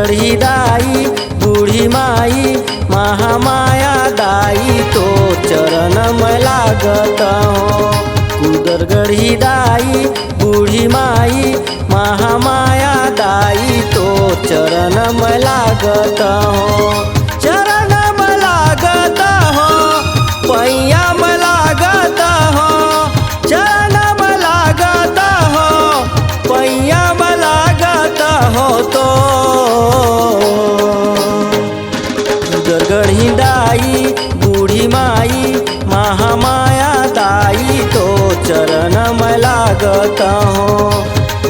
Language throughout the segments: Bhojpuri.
गढ़ी दाई बूढ़ी माई महामाया दाई तो चरण में लागत हो। कुदर गढ़ी दाई बूढ़ी माई महामाया दाई तो चरण में लागत हो। चरण में लागत हो पैया में लागत हो। चरण में लागत हो पैया में लागत हो तो गढ़ी दाई बूढ़ी माई महामाया दाई तो चरण में लागत हो।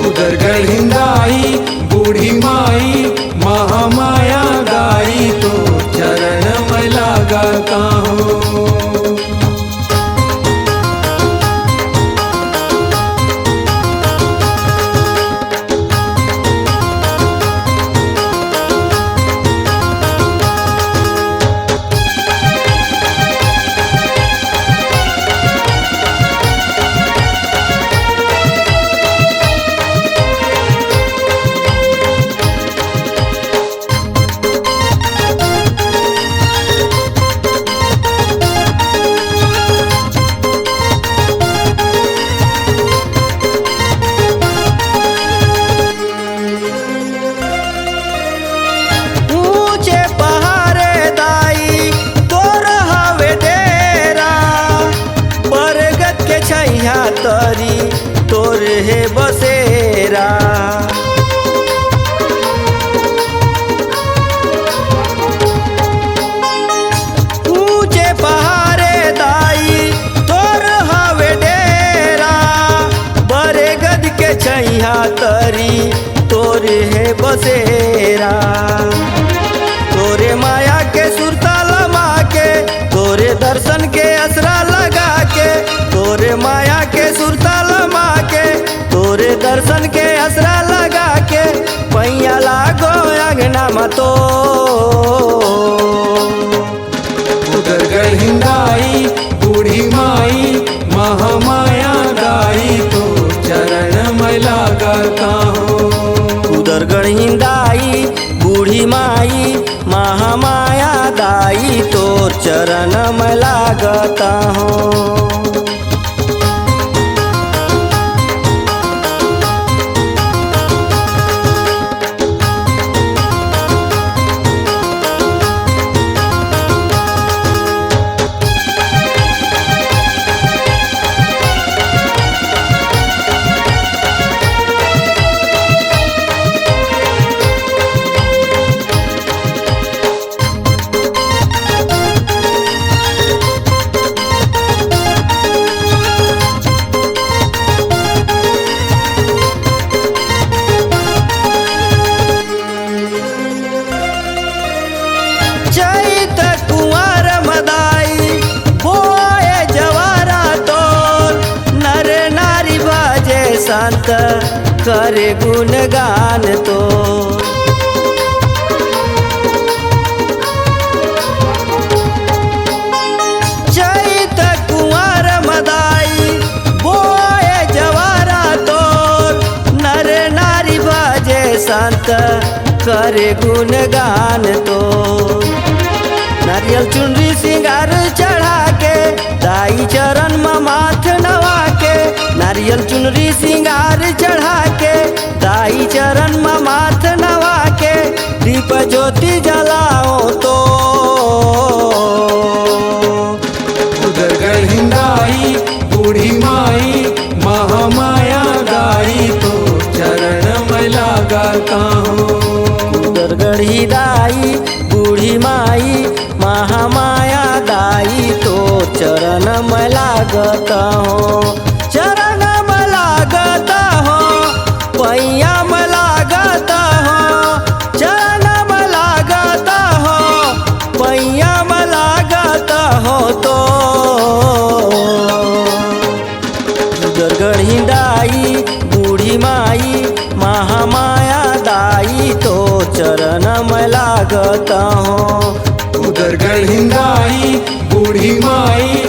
उधर गढ़ी दाई बूढ़ी माई महामाया दाई तो चरण में लागत हो। तरी तोर है बसेरा ऊंचे पहाड़े दाई तोर हवे डेरा। बड़े गद के छैया तरी तोर है बसेरा। तोरे माया के सुरता लमा के तोरे दर्शन के असरा लगा के। तोरे माया के सुरता लमा के तोरे दर्शन के असरा लगा के पैया लागो अंगना मतो। उधर गढ़ी दाई बूढ़ी माई महामाया दाई तो चरण में लागत हो। उधर गढ़ी दाई बूढ़ी माई महामाया दाई तो चरण में लागत हो। चैत कुंवर मदाई बोए जवारा तोर नर नारी बाजे संत करे गुणगान तो। चैत कुंवर मदाई बोए जवारा तोर नर नारी बाजे संत करे गुणगान तो। नारियल चुनरी सिंगार चढ़ा के दाई चरण में माथ नवा के। नारियल चुनरी सिंगार चढ़ा के दाई चरण में माथ नवा के। दीप ज्योति जलाओ तो उधर गढ़ी दाई बूढ़ी माई महामाया दाई तो चरण में लागत हो। उधर गढ़ी दाई बूढ़ी माई महामाया दाई तो चरण में लागत हो। चरण में लागत हो पैया में लागत हो। चरण में लागत हो पैया में लागत हो तो गढ़ी दाई बूढ़ी माई महामाया दाई तो चरण में लागत हो। उधर गढ़ी दाई बूढ़ी माई